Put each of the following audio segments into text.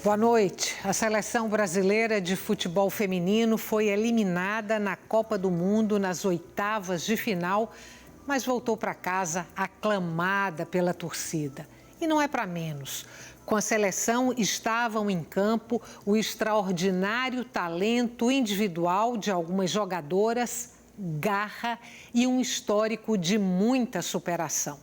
Boa noite. A seleção brasileira de futebol feminino foi eliminada na Copa do Mundo nas oitavas de final, mas voltou para casa aclamada pela torcida. E não é para menos. Com a seleção estavam em campo o extraordinário talento individual de algumas jogadoras, garra e um histórico de muita superação.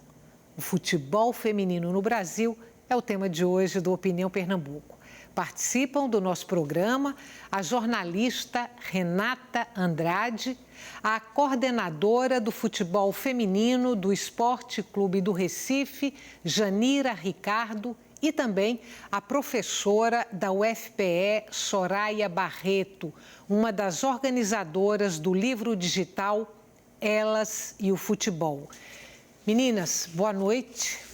O futebol feminino no Brasil é o tema de hoje do Opinião Pernambuco. Participam do nosso programa a jornalista Renata Andrade, a coordenadora do futebol feminino do Esporte Clube do Recife, Janira Ricardo, e também a professora da UFPE, Soraya Barreto, uma das organizadoras do livro digital Elas e o Futebol. Meninas, boa noite.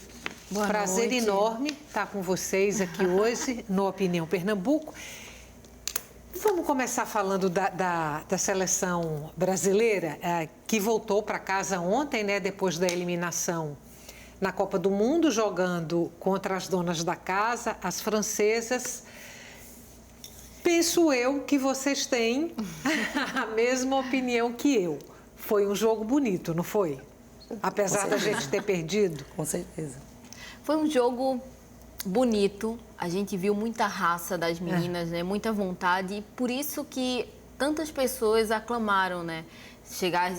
Prazer enorme estar com vocês aqui hoje no Opinião Pernambuco. Vamos começar falando da seleção brasileira, que voltou para casa ontem, né, depois da eliminação na Copa do Mundo, jogando contra as donas da casa, as francesas. Penso eu que vocês têm a mesma opinião que eu. Foi um jogo bonito, não foi? Apesar da gente ter perdido. Com certeza. Foi um jogo bonito, a gente viu muita raça das meninas, né? Muita vontade, e por isso que tantas pessoas aclamaram, né?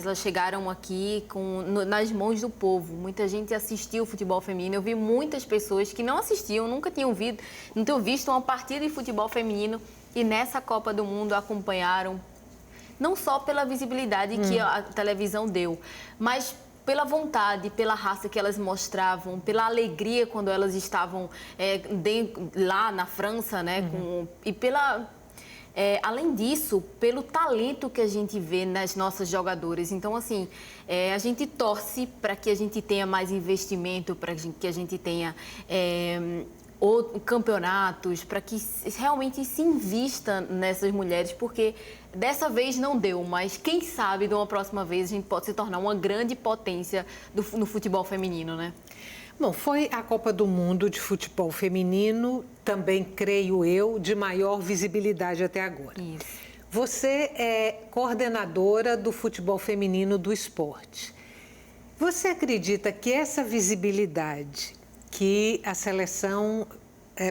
Elas chegaram aqui nas mãos do povo. Muita gente assistiu o futebol feminino. Eu vi muitas pessoas que não assistiam, nunca tinham visto uma partida de futebol feminino e nessa Copa do Mundo acompanharam, não só pela visibilidade que a televisão deu, mas pela vontade, pela raça que elas mostravam, pela alegria quando elas estavam lá na França, né? E além disso, pelo talento que a gente vê nas nossas jogadoras. Então, assim, a gente torce para que a gente tenha mais investimento, para que a gente tenha campeonatos, para que realmente se invista nessas mulheres, porque dessa vez não deu, mas quem sabe de uma próxima vez a gente pode se tornar uma grande potência no futebol feminino, né? Bom, foi a Copa do Mundo de futebol feminino, também, creio eu, de maior visibilidade até agora. Isso. Você é coordenadora do futebol feminino do esporte. Você acredita que essa visibilidade que a seleção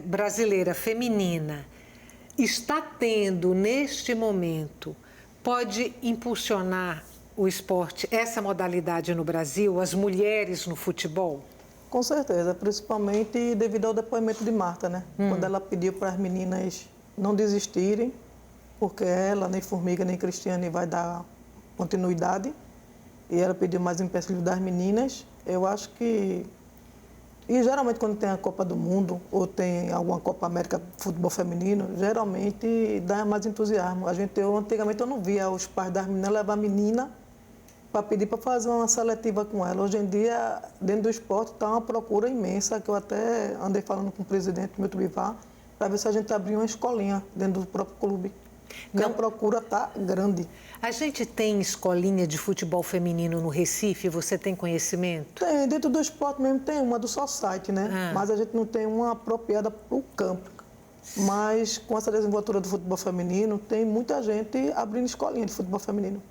brasileira feminina está tendo neste momento pode impulsionar o esporte, essa modalidade no Brasil, as mulheres no futebol? Com certeza, principalmente devido ao depoimento de Marta, né? Quando ela pediu para as meninas não desistirem, porque ela, nem Formiga, nem Cristiane vai dar continuidade, e ela pediu mais empecilho das meninas. Eu acho que... E geralmente quando tem a Copa do Mundo ou tem alguma Copa América de futebol feminino, geralmente dá mais entusiasmo. Antigamente eu não via os pais das meninas levar a menina para pedir para fazer uma seletiva com ela. Hoje em dia, dentro do esporte, está uma procura imensa, que eu até andei falando com o presidente Milton Bivar, para ver se a gente abrir uma escolinha dentro do próprio clube. Porque a procura está grande. A gente tem escolinha de futebol feminino no Recife? Você tem conhecimento? Tem, dentro do esporte mesmo tem uma do Society, né? Mas a gente não tem uma apropriada para o campo. Mas com essa desenvoltura do futebol feminino, tem muita gente abrindo escolinha de futebol feminino.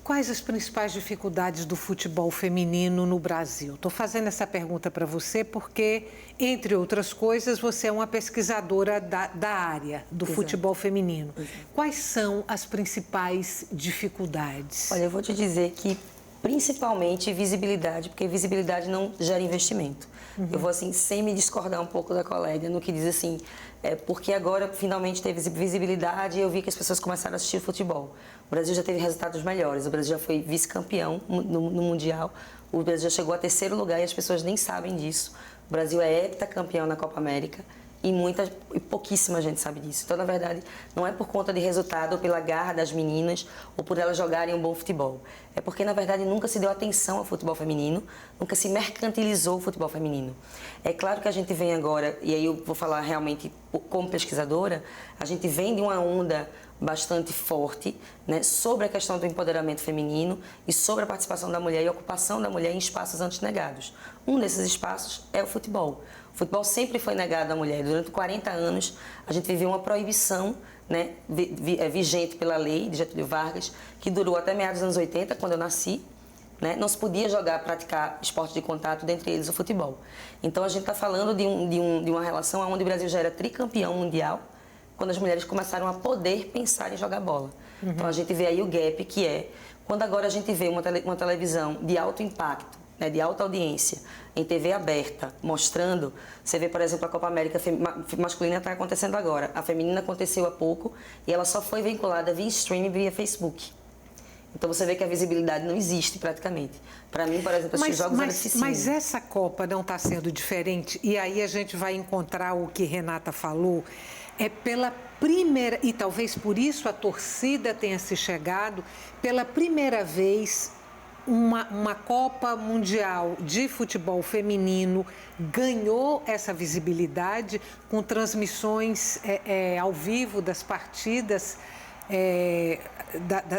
Quais as principais dificuldades do futebol feminino no Brasil? Estou fazendo essa pergunta para você porque, entre outras coisas, você é uma pesquisadora da área do futebol feminino. Quais são as principais dificuldades? Olha, eu vou te dizer que, principalmente, visibilidade, porque visibilidade não gera investimento. Eu vou, assim, sem me discordar um pouco da colega, no que diz assim, porque agora finalmente teve visibilidade e eu vi que as pessoas começaram a assistir futebol. O Brasil já teve resultados melhores, o Brasil já foi vice-campeão no Mundial, o Brasil já chegou a terceiro lugar e as pessoas nem sabem disso. O Brasil é heptacampeão na Copa América e pouquíssima gente sabe disso. Então, na verdade, não é por conta de resultado ou pela garra das meninas ou por elas jogarem um bom futebol. É porque, na verdade, nunca se deu atenção ao futebol feminino, nunca se mercantilizou o futebol feminino. É claro que a gente vem agora, e aí eu vou falar realmente como pesquisadora, a gente vem de uma onda bastante forte, né, sobre a questão do empoderamento feminino e sobre a participação da mulher e a ocupação da mulher em espaços antes negados. Um desses espaços é o futebol. O futebol sempre foi negado à mulher. Durante 40 anos, a gente viveu uma proibição, né, vigente pela lei de Getúlio Vargas, que durou até meados dos anos 80, quando eu nasci. Né? Não se podia praticar esporte de contato, dentre eles o futebol. Então, a gente está falando de uma relação onde o Brasil já era tricampeão mundial, quando as mulheres começaram a poder pensar em jogar bola. Então, a gente vê aí o gap, que é quando agora a gente vê uma televisão de alto impacto, né, de alta audiência, em TV aberta, mostrando, você vê, por exemplo, a Copa América masculina está acontecendo agora, a feminina aconteceu há pouco e ela só foi vinculada via streaming, via Facebook. Então você vê que a visibilidade não existe praticamente. Para mim, por exemplo, esses jogos eram difíceis. Mas essa Copa não está sendo diferente, e aí a gente vai encontrar o que Renata falou, é pela primeira, e talvez por isso a torcida tenha se chegado, pela primeira vez uma Copa Mundial de futebol feminino ganhou essa visibilidade com transmissões ao vivo das partidas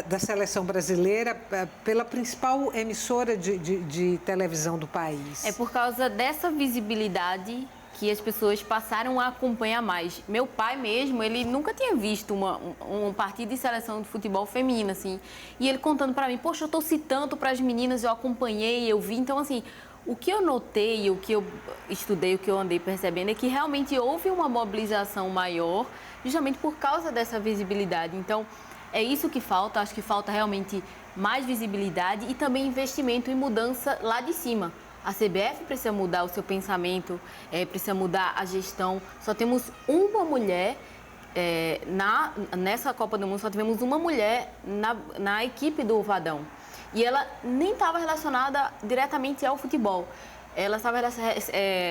da seleção brasileira pela principal emissora de televisão do país. É por causa dessa visibilidade que as pessoas passaram a acompanhar mais. Meu pai mesmo, ele nunca tinha visto um partido de seleção de futebol feminina, assim. E ele contando para mim, poxa, eu torci tanto para as meninas, eu acompanhei, eu vi. Então, assim, o que eu notei, o que eu estudei, o que eu andei percebendo é que realmente houve uma mobilização maior justamente por causa dessa visibilidade. Então, é isso que falta. Acho que falta realmente mais visibilidade e também investimento e mudança lá de cima. A CBF precisa mudar o seu pensamento, precisa mudar a gestão. Só temos uma mulher nessa Copa do Mundo, só tivemos uma mulher na equipe do Vadão. E ela nem estava relacionada diretamente ao futebol. Ela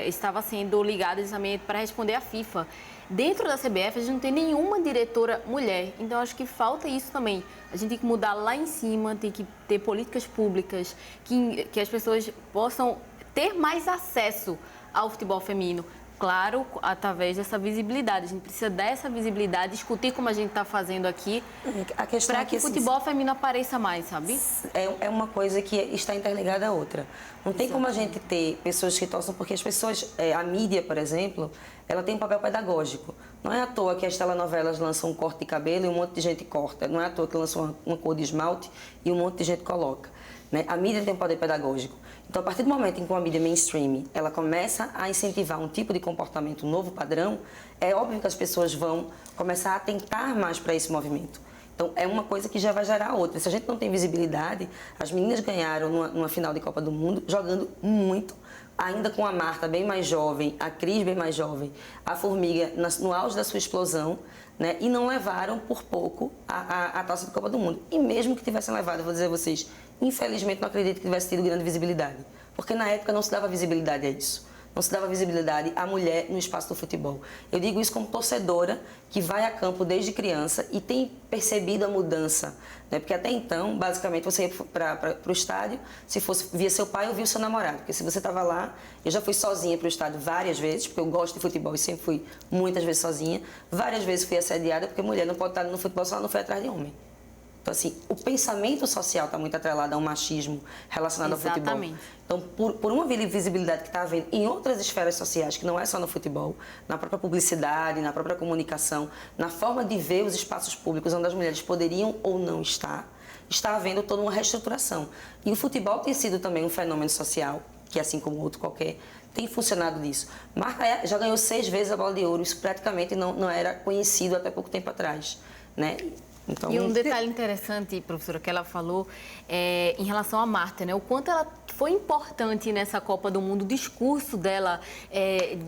estava sendo ligada justamente para responder à FIFA. Dentro da CBF, a gente não tem nenhuma diretora mulher. Então, acho que falta isso também. A gente tem que mudar lá em cima, tem que ter políticas públicas, que as pessoas possam ter mais acesso ao futebol feminino. Claro, através dessa visibilidade. A gente precisa dessa visibilidade, discutir como a gente está fazendo aqui, para que o futebol feminino apareça mais, sabe? É uma coisa que está interligada à outra. Não tem como a gente ter pessoas que torçam, porque as pessoas, a mídia, por exemplo, ela tem um papel pedagógico. Não é à toa que as telenovelas lançam um corte de cabelo e um monte de gente corta. Não é à toa que lançam uma cor de esmalte e um monte de gente coloca. Né? A mídia tem um poder pedagógico. Então, a partir do momento em que uma mídia mainstream ela começa a incentivar um tipo de comportamento, um novo padrão, é óbvio que as pessoas vão começar a atentar mais para esse movimento. Então, é uma coisa que já vai gerar outra. Se a gente não tem visibilidade, as meninas ganharam numa final de Copa do Mundo, jogando muito, ainda com a Marta bem mais jovem, a Cris bem mais jovem, a Formiga no auge da sua explosão, né? E não levaram por pouco a taça de Copa do Mundo. E mesmo que tivessem levado, eu vou dizer a vocês, infelizmente não acredito que tivesse tido grande visibilidade, porque na época não se dava visibilidade a isso. Não se dava visibilidade à mulher no espaço do futebol. Eu digo isso como torcedora que vai a campo desde criança e tem percebido a mudança. Né? Porque até então, basicamente, você ia para o estádio, se fosse via seu pai ou via o seu namorado. Porque se você estava lá, eu já fui sozinha para o estádio várias vezes, porque eu gosto de futebol e sempre fui muitas vezes sozinha. Várias vezes fui assediada, porque mulher não pode estar no futebol se ela não foi atrás de homem. Então, assim, o pensamento social está muito atrelado a um machismo relacionado Exatamente. ao futebol. Então, por uma visibilidade que está havendo em outras esferas sociais, que não é só no futebol, na própria publicidade, na própria comunicação, na forma de ver os espaços públicos onde as mulheres poderiam ou não estar, está havendo toda uma reestruturação. E o futebol tem sido também um fenômeno social, que assim como outro qualquer, tem funcionado nisso. Marta já ganhou 6 vezes a Bola de Ouro, isso praticamente não era conhecido até pouco tempo atrás, né? Então, e um detalhe interessante, professora, que ela falou em relação a Marta, né? O quanto ela foi importante nessa Copa do Mundo, o discurso dela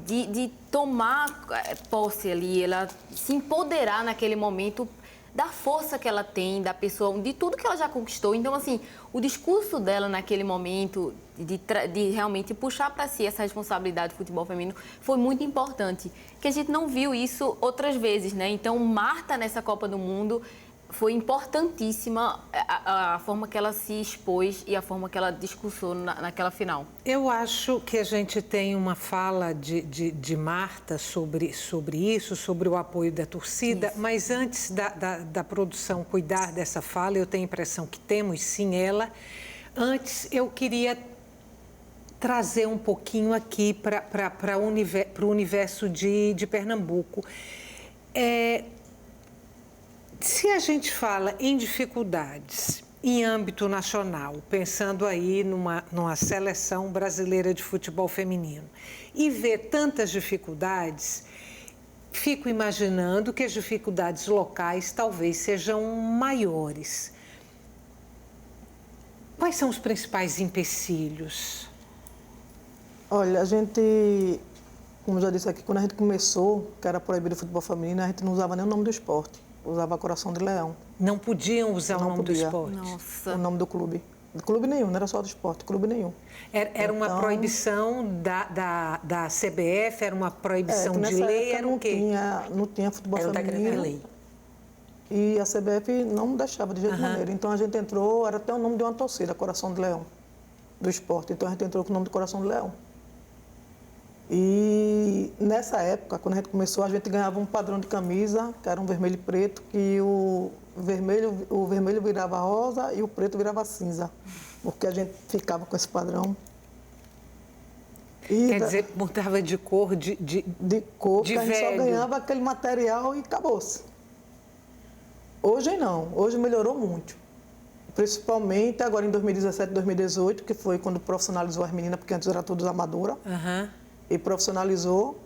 de tomar posse ali, ela se empoderar naquele momento da força que ela tem, da pessoa, de tudo que ela já conquistou. Então, assim, o discurso dela naquele momento de realmente puxar para si essa responsabilidade do futebol feminino foi muito importante, que a gente não viu isso outras vezes, né? Então, Marta nessa Copa do Mundo foi importantíssima a forma que ela se expôs e a forma que ela discursou naquela final. Eu acho que a gente tem uma fala de Marta sobre isso, sobre o apoio da torcida, isso. Mas antes da produção cuidar dessa fala, eu tenho a impressão que temos sim ela. Antes, eu queria trazer um pouquinho aqui para o universo de Pernambuco. Se a gente fala em dificuldades em âmbito nacional, pensando aí numa seleção brasileira de futebol feminino, e ver tantas dificuldades, fico imaginando que as dificuldades locais talvez sejam maiores. Quais são os principais empecilhos? Olha, a gente, como já disse aqui, quando a gente começou, que era proibido o futebol feminino, a gente não usava nem o nome do esporte, usava Coração de Leão. Não podiam usar o nome do esporte? Nossa. O nome do clube. Clube nenhum, não era só do esporte, clube nenhum. Era uma proibição da CBF, era uma proibição de lei, era o quê? Não tinha futebol Era um feminino. decreto de lei. E a CBF não deixava de jeito maneira. Então a gente entrou, era até o nome de uma torcida, Coração de Leão, do esporte. Então a gente entrou com o nome de Coração de Leão. E nessa época, quando a gente começou, a gente ganhava um padrão de camisa, que era um vermelho e preto, que o vermelho virava rosa e o preto virava cinza, porque a gente ficava com esse padrão. E Quer dizer, mudava de cor, de cor, de que a gente velho. só ganhava aquele material e acabou-se. Hoje não, hoje melhorou muito. Principalmente agora em 2017, 2018, que foi quando profissionalizou as meninas, porque antes era tudo amadora. E profissionalizou,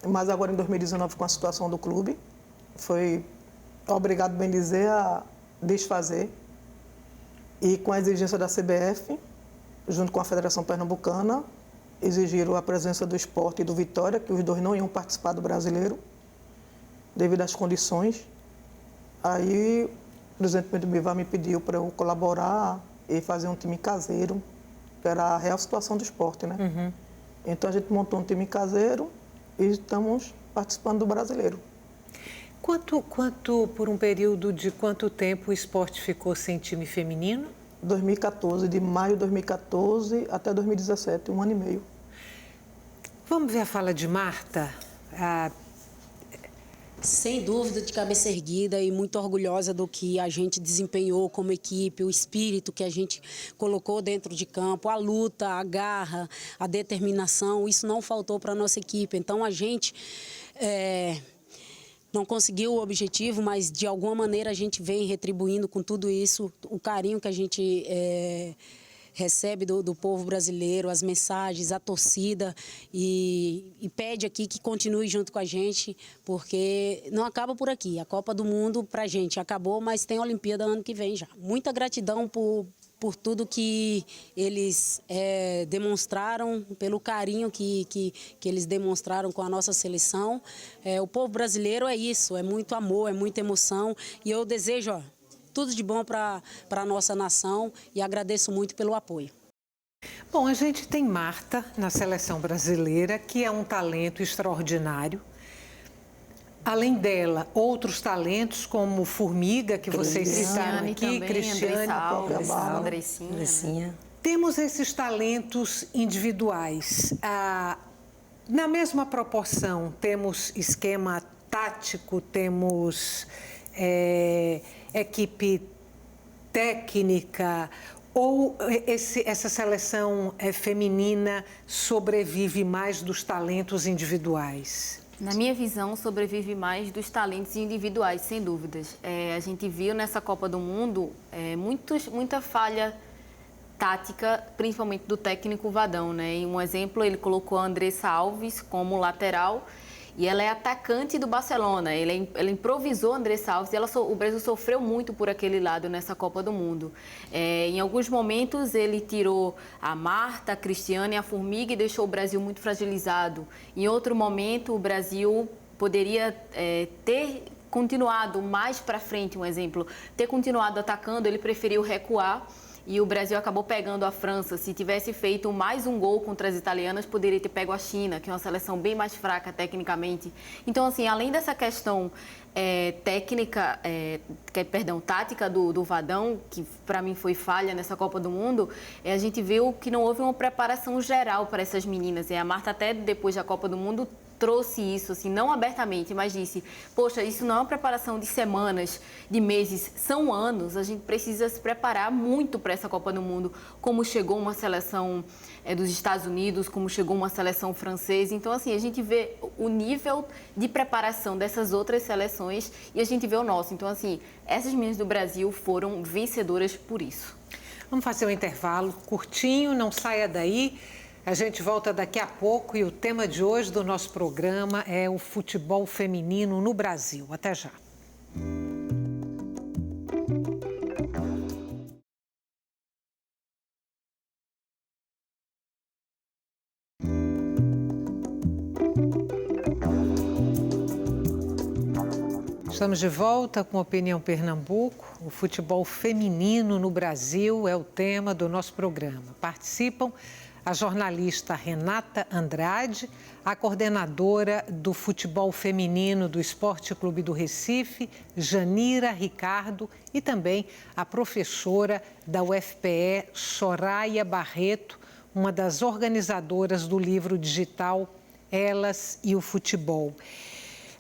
mas agora em 2019 com a situação do clube, foi, obrigado bem dizer, a desfazer. E com a exigência da CBF, junto com a Federação Pernambucana, exigiram a presença do Sport e do Vitória, que os dois não iam participar do Brasileiro, devido às condições. Aí o presidente Pedro Bivar me pediu para eu colaborar e fazer um time caseiro, que era a real situação do esporte, né? Então a gente montou um time caseiro e estamos participando do Brasileiro. Por um período de quanto tempo o esporte ficou sem time feminino? 2014, de maio de 2014 até 2017, 1 ano e meio. Vamos ver a fala de Marta? Sem dúvida, de cabeça erguida e muito orgulhosa do que a gente desempenhou como equipe, o espírito que a gente colocou dentro de campo, a luta, a garra, a determinação, isso não faltou para a nossa equipe. Então a gente não conseguiu o objetivo, mas de alguma maneira a gente vem retribuindo com tudo isso, o carinho que a gente recebe do povo brasileiro, as mensagens, a torcida e pede aqui que continue junto com a gente, porque não acaba por aqui. A Copa do Mundo pra gente acabou, mas tem a Olimpíada ano que vem já. Muita gratidão por tudo que eles demonstraram, pelo carinho que eles demonstraram com a nossa seleção. O povo brasileiro é isso, é muito amor, é muita emoção e eu desejo, tudo de bom para a nossa nação e agradeço muito pelo apoio. Bom, a gente tem Marta na seleção brasileira, que é um talento extraordinário. Além dela, outros talentos como Formiga, que vocês citaram aqui, Cristiane, Andressinha. Temos esses talentos individuais. Na mesma proporção, temos esquema tático, temos equipe técnica, ou essa seleção feminina sobrevive mais dos talentos individuais? Na minha visão, sobrevive mais dos talentos individuais, sem dúvidas. A gente viu nessa Copa do Mundo muita falha tática, principalmente do técnico Vadão, né? E um exemplo, ele colocou a Andressa Alves como lateral e ela é atacante do Barcelona. Ela improvisou a Andressa Alves e o Brasil sofreu muito por aquele lado nessa Copa do Mundo. Em alguns momentos, ele tirou a Marta, a Cristiane e a Formiga e deixou o Brasil muito fragilizado. Em outro momento, o Brasil poderia ter continuado mais para frente, um exemplo, ter continuado atacando, ele preferiu recuar. E o Brasil acabou pegando a França. Se tivesse feito mais um gol contra as italianas, poderia ter pego a China, que é uma seleção bem mais fraca tecnicamente. Então, assim, além dessa questão tática do Vadão, que para mim foi falha nessa Copa do Mundo, a gente viu que não houve uma preparação geral para essas meninas. A Marta até depois da Copa do Mundo trouxe isso, assim, não abertamente, mas disse, poxa, isso não é uma preparação de semanas, de meses, são anos, a gente precisa se preparar muito para essa Copa do Mundo, como chegou uma seleção dos Estados Unidos, como chegou uma seleção francesa. Então, assim, a gente vê o nível de preparação dessas outras seleções e a gente vê o nosso. Então, assim, essas meninas do Brasil foram vencedoras por isso. Vamos fazer um intervalo curtinho, não saia daí. A gente volta daqui a pouco e o tema de hoje do nosso programa é o futebol feminino no Brasil. Até já. Estamos de volta com Opinião Pernambuco. O futebol feminino no Brasil é o tema do nosso programa. Participam a jornalista Renata Andrade, a coordenadora do futebol feminino do Esporte Clube do Recife, Janira Ricardo, e também a professora da UFPE, Soraya Barreto, uma das organizadoras do livro digital Elas e o Futebol.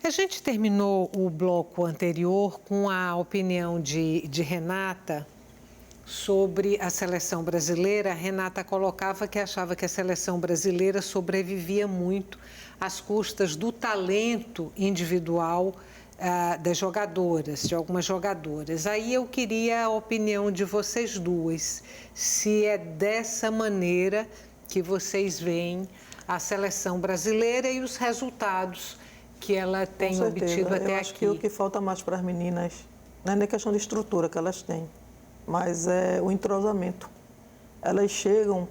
A gente terminou o bloco anterior com a opinião de Renata sobre a seleção brasileira. A Renata colocava que achava que a seleção brasileira sobrevivia muito às custas do talento individual das jogadoras, de algumas jogadoras. Aí eu queria a opinião de vocês duas, se é dessa maneira que vocês veem a seleção brasileira e os resultados que ela tem obtido até aqui. Eu acho que o que falta mais para as meninas não é nem questão de estrutura que elas têm, mas é o entrosamento. Elas chegam,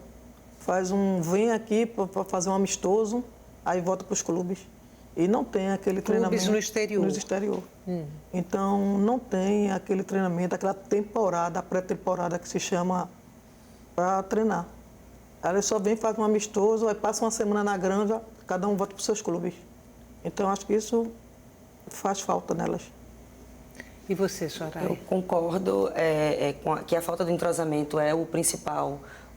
vem aqui para fazer um amistoso, aí volta para os clubes. E não tem aquele treinamento. Clubes no exterior. No exterior. Então, não tem aquele treinamento, aquela temporada, a pré-temporada que se chama para treinar. Elas só vêm, fazem um amistoso, aí passam uma semana na granja, cada um volta para os seus clubes. Então, acho que isso faz falta nelas. E você, Soraya? Eu concordo que a falta de entrosamento é um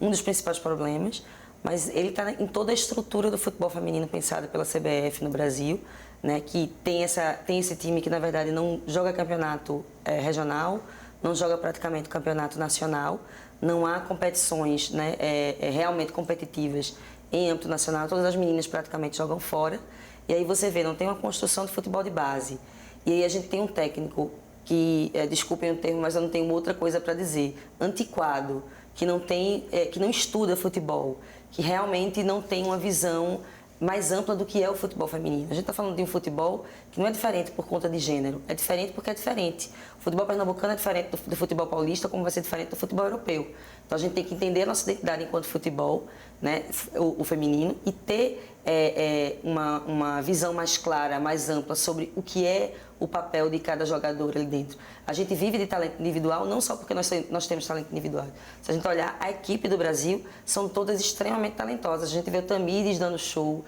dos principais problemas, mas ele está em toda a estrutura do futebol feminino pensada pela CBF no Brasil, né, que tem esse time que, na verdade, não joga campeonato regional, não joga praticamente campeonato nacional, não há competições, né, realmente competitivas em âmbito nacional, todas as meninas praticamente jogam fora, e aí você vê, não tem uma construção de futebol de base. E aí a gente tem um técnico que, desculpem o termo, mas eu não tenho outra coisa para dizer, antiquado, que não estuda futebol, que realmente não tem uma visão mais ampla do que é o futebol feminino. A gente está falando de um futebol que não é diferente por conta de gênero, é diferente porque é diferente. O futebol pernambucano é diferente do futebol paulista, como vai ser diferente do futebol europeu. Então a gente tem que entender a nossa identidade enquanto futebol, né, o feminino, e ter uma visão mais clara, mais ampla sobre o que é o papel de cada jogador ali dentro. A gente vive de talento individual não só porque nós temos talento individual. Se a gente olhar, a equipe do Brasil são todas extremamente talentosas. A gente vê o Tamires dando show,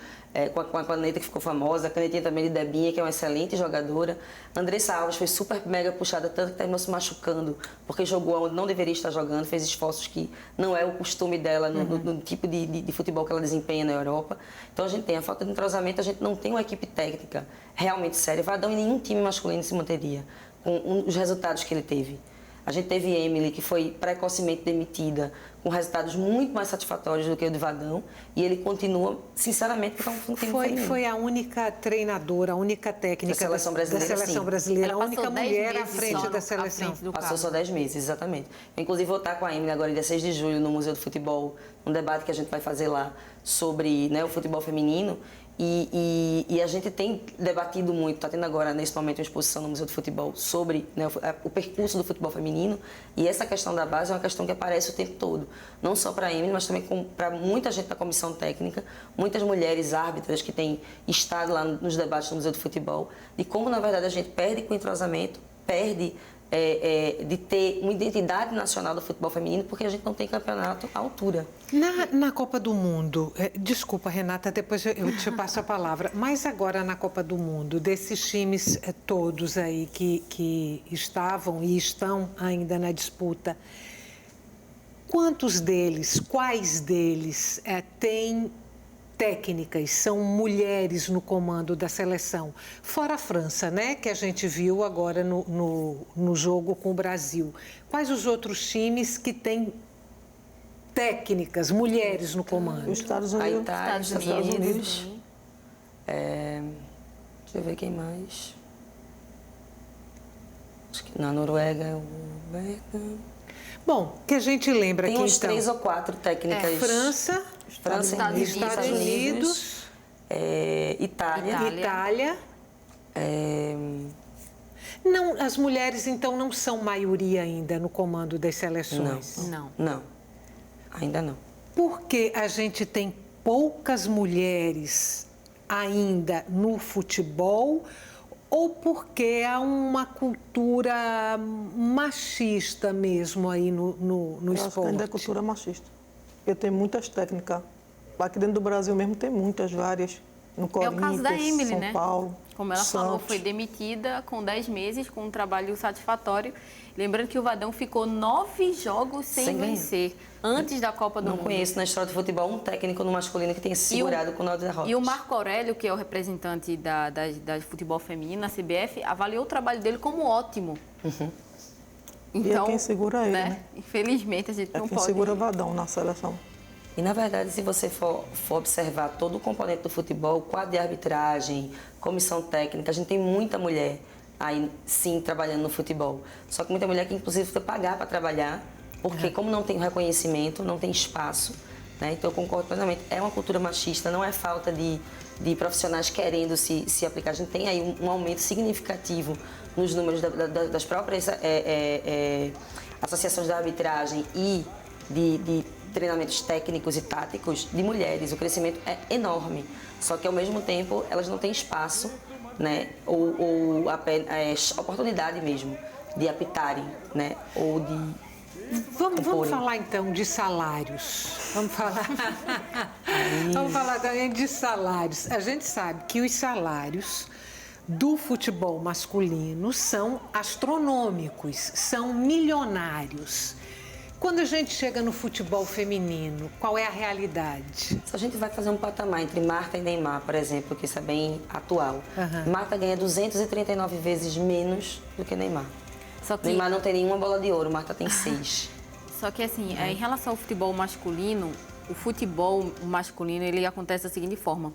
com a caneta que ficou famosa, a canetinha também de Debinha, que é uma excelente jogadora. Andressa Alves foi super mega puxada, tanto que terminou se machucando, porque jogou onde não deveria estar jogando, fez esforços que não é o costume dela no tipo de futebol que ela desempenha na Europa. Então a gente tem a falta de entrosamento, a gente não tem uma equipe técnica realmente séria. Vadão em nenhum time masculino se manteria com os resultados que ele teve. A gente teve Emily, que foi precocemente demitida, com resultados muito mais satisfatórios do que o de Vadão, e ele continua, sinceramente, com um time feminino. Foi a única treinadora, a única técnica da seleção brasileira, a única mulher à frente da seleção. Passou só 10 meses, exatamente. Eu, inclusive, vou estar com a Emily agora, dia 6 de julho, no Museu do Futebol, um debate que a gente vai fazer lá sobre, né, o futebol feminino. E a gente tem debatido muito, está tendo agora, nesse momento, uma exposição no Museu do Futebol sobre, né, o percurso do futebol feminino. E essa questão da base é uma questão que aparece o tempo todo. Não só para a Emily, mas também para muita gente da comissão técnica, muitas mulheres árbitras que têm estado lá nos debates no Museu do Futebol. E como, na verdade, a gente perde com o entrosamento, perde de ter uma identidade nacional do futebol feminino, porque a gente não tem campeonato à altura. Na Copa do Mundo, desculpa, Renata, depois eu te passo a palavra, mas agora na Copa do Mundo, desses times todos aí que estavam e estão ainda na disputa, quais deles têm técnicas são mulheres no comando da seleção? Fora a França, né, que a gente viu agora no jogo com o Brasil. Quais os outros times que têm técnicas, mulheres no comando? Os Estados A Unidos. Itália, Estados Estados Unidos. Unidos. Deixa eu ver quem mais. Acho que na Noruega é o Bergamo. Bom, que a gente lembra Tem aqui uns então. 3 ou 4 técnicas. França, Estados Unidos, Itália. Não, as mulheres então não são maioria ainda no comando das seleções. Não, ainda não. Por que a gente tem poucas mulheres ainda no futebol? Ou porque há uma cultura machista mesmo aí no Eu acho que esporte? ainda é cultura machista. Porque tem muitas técnicas. Aqui dentro do Brasil mesmo tem muitas, várias. No É Corinthians, o caso da Emily, São né? Paulo, Como ela falou, Santos. foi demitida com 10 meses, com um trabalho satisfatório. Lembrando que o Vadão ficou 9 jogos sem ganhar. vencer, antes da Copa do Não Mundo. conheço na história do futebol um técnico no masculino que tenha se segurado com 9 derrotas. E o Marco Aurélio, que é o representante da futebol feminino, na CBF, avaliou o trabalho dele como ótimo. E é quem segura ele, né? Infelizmente, a gente É não quem pode... segura Vadão na seleção. E, na verdade, se você for observar todo o componente do futebol, quadro de arbitragem, comissão técnica, a gente tem muita mulher aí, sim, trabalhando no futebol. Só que muita mulher que, inclusive, precisa pagar para trabalhar, porque como não tem reconhecimento, não tem espaço, né? Então, eu concordo plenamente. É uma cultura machista, não é falta de profissionais querendo se aplicar. A gente tem aí um aumento significativo nos números das próprias associações de arbitragem e de treinamentos técnicos e táticos de mulheres. O crescimento é enorme, só que ao mesmo tempo elas não têm espaço, né, ou oportunidade mesmo de apitarem, né, ou de Vamos falar então de salários. Vamos falar também de salários. A gente sabe que os salários do futebol masculino são astronômicos, são milionários. Quando a gente chega no futebol feminino, qual é a realidade? Se a gente vai fazer um patamar entre Marta e Neymar, por exemplo, que isso é bem atual, Marta ganha 239 vezes menos do que Neymar. Só que... Neymar não tem nenhuma bola de ouro, Marta tem 6. Só que assim, em relação ao futebol masculino, o futebol masculino ele acontece da seguinte forma: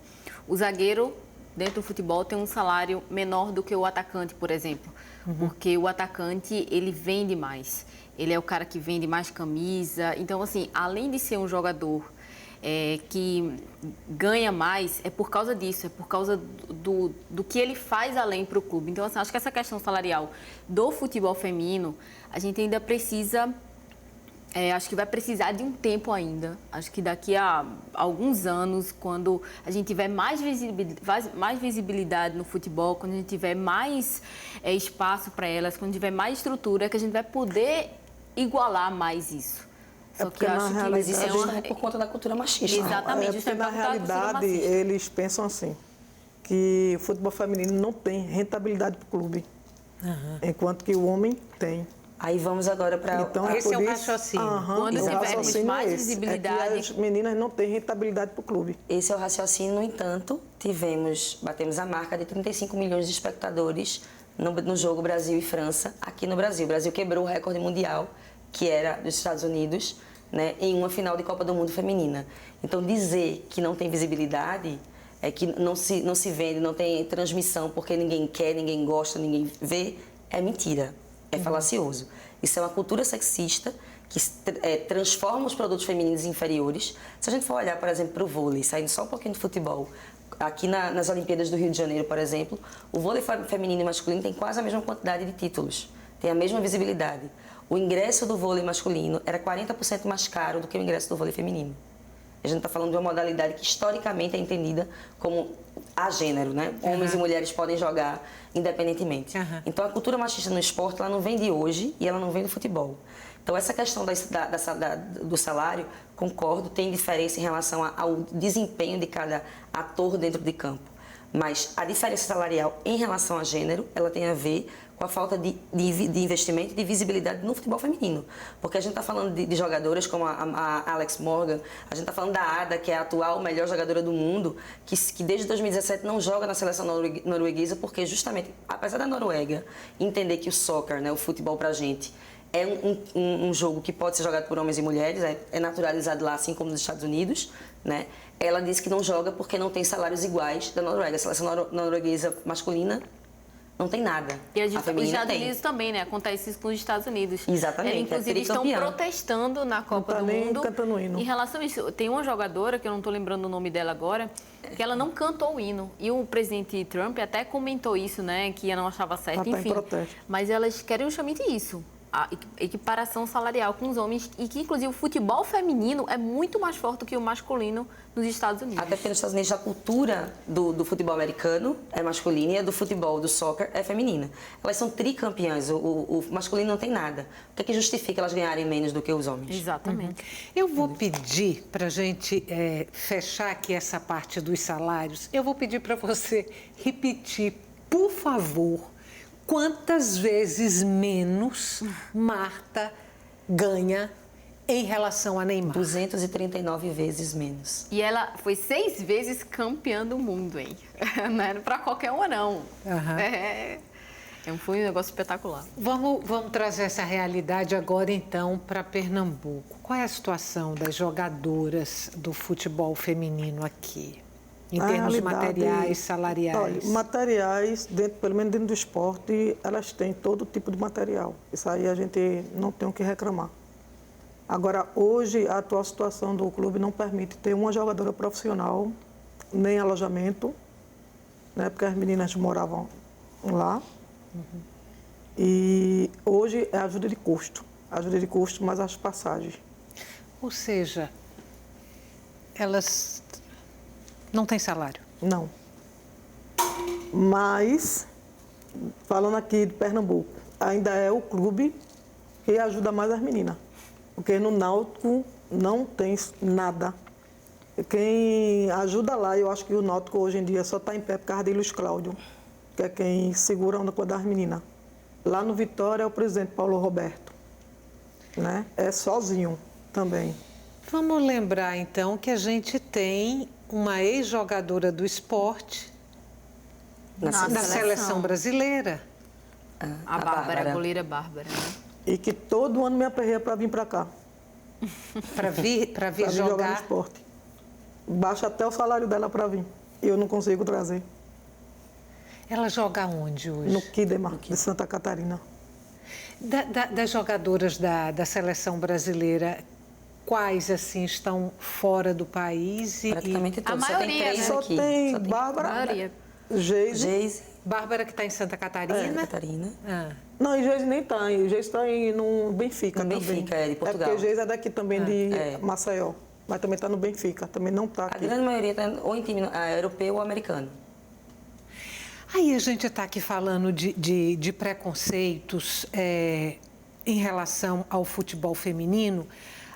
o zagueiro dentro do futebol tem um salário menor do que o atacante, por exemplo, porque o atacante ele vende mais, ele é o cara que vende mais camisa. Então assim, além de ser um jogador que ganha mais, é por causa disso, é por causa do que ele faz além para o clube. Então assim, acho que essa questão salarial do futebol feminino, a gente ainda precisa... acho que vai precisar de um tempo ainda. Acho que daqui a alguns anos, quando a gente tiver mais visibilidade no futebol, quando a gente tiver mais espaço para elas, quando tiver mais estrutura, que a gente vai poder igualar mais isso. Só que eu acho que Mas isso é é por conta da cultura machista. Exatamente. É porque, na realidade, eles pensam assim, que o futebol feminino não tem rentabilidade para o clube, enquanto que o homem tem. Aí vamos agora para... Então, Esse é o raciocínio. Quando tivermos mais é visibilidade... que as meninas não têm rentabilidade para o clube. Esse é o raciocínio, no entanto, batemos a marca de 35 milhões de espectadores no jogo Brasil e França, aqui no Brasil. O Brasil quebrou o recorde mundial, que era dos Estados Unidos, né, em uma final de Copa do Mundo feminina. Então, dizer que não tem visibilidade, que não se vende, não tem transmissão porque ninguém quer, ninguém gosta, ninguém vê, é mentira, é falacioso. Isso é uma cultura sexista que transforma os produtos femininos em inferiores. Se a gente for olhar, por exemplo, para o vôlei, saindo só um pouquinho do futebol, aqui nas Olimpíadas do Rio de Janeiro, por exemplo, o vôlei feminino e masculino tem quase a mesma quantidade de títulos, tem a mesma visibilidade. O ingresso do vôlei masculino era 40% mais caro do que o ingresso do vôlei feminino. A gente está falando de uma modalidade que historicamente é entendida como agênero, né? Homens e mulheres podem jogar independentemente. Então, a cultura machista no esporte, ela não vem de hoje e ela não vem do futebol. Então, essa questão do salário, concordo, tem diferença em relação ao desempenho de cada ator dentro de campo. Mas a diferença salarial em relação a gênero, ela tem a ver com a falta de investimento e de visibilidade no futebol feminino. Porque a gente está falando de jogadoras como a Alex Morgan, a gente está falando da Ada, que é a atual melhor jogadora do mundo, que desde 2017 não joga na seleção norueguesa, porque justamente, apesar da Noruega entender que o soccer, né, o futebol pra gente, é um jogo que pode ser jogado por homens e mulheres, é naturalizado lá, assim como nos Estados Unidos, né? Ela disse que não joga porque não tem salários iguais da Noruega. A seleção norueguesa masculina não tem nada. E a feminina Estados tem. Unidos também, né? Acontece isso com os Estados Unidos. Exatamente. Inclusive, estão protestando na Copa do nem Mundo. cantando o hino. Em relação a isso, tem uma jogadora, que eu não estou lembrando o nome dela agora, que ela não cantou o hino. E o presidente Trump até comentou isso, né? Que ela não achava certo, Ela tá em enfim. protesto. Mas elas querem justamente isso. A equiparação salarial com os homens e que, inclusive, o futebol feminino é muito mais forte do que o masculino nos Estados Unidos. Até porque nos Estados Unidos a cultura do futebol americano é masculina e a do futebol, do soccer, é feminina. Elas são tricampeãs, o masculino não tem nada. O que é que justifica elas ganharem menos do que os homens? Exatamente. Eu vou pedir para a gente fechar aqui essa parte dos salários. Eu vou pedir para você repetir, por favor, quantas vezes menos Marta ganha em relação a Neymar? 239 vezes menos. E ela foi 6 vezes campeã do mundo, hein? Não era pra qualquer uma, não. Uhum. Foi um negócio espetacular. Vamos trazer essa realidade agora, então, para Pernambuco. Qual é a situação das jogadoras do futebol feminino aqui? Em termos materiais, salariais? Olha, materiais, pelo menos dentro do esporte, elas têm todo tipo de material. Isso aí a gente não tem o que reclamar. Agora, hoje, a atual situação do clube não permite ter uma jogadora profissional, nem alojamento, né, porque as meninas moravam lá. Uhum. E hoje é ajuda de custo mais as passagens. Ou seja, elas não têm salário? Não. Mas, falando aqui de Pernambuco, ainda é o clube que ajuda mais as meninas. Porque no Náutico não tem nada. Quem ajuda lá, eu acho que o Náutico hoje em dia só está em pé por causa de Luiz Cláudio, que é quem segura a onda das meninas. Lá no Vitória é o presidente Paulo Roberto, né? É sozinho também. Vamos lembrar, então, que a gente tem uma ex-jogadora do esporte na seleção brasileira. A Bárbara, a goleira Bárbara, né? E que todo ano me aperreia para vir para cá. Para vir jogar no esporte. Baixa até o salário dela para vir. E eu não consigo trazer. Ela joga onde hoje? No Kidemar, de Santa Catarina. Das jogadoras da seleção brasileira, quais assim estão fora do país? Praticamente todas. A maioria, só tem 3 aqui. Só tem Bárbara, Geise. Bárbara, que está em Santa Catarina. Catarina. Não, e Geise nem está. Geise está no Benfica no também. Benfica, de Portugal. É porque Geise é daqui também, de Maceió. Mas também está no Benfica, também não está aqui. A grande maioria está ou em time europeu ou americano. Aí a gente está aqui falando de preconceitos em relação ao futebol feminino.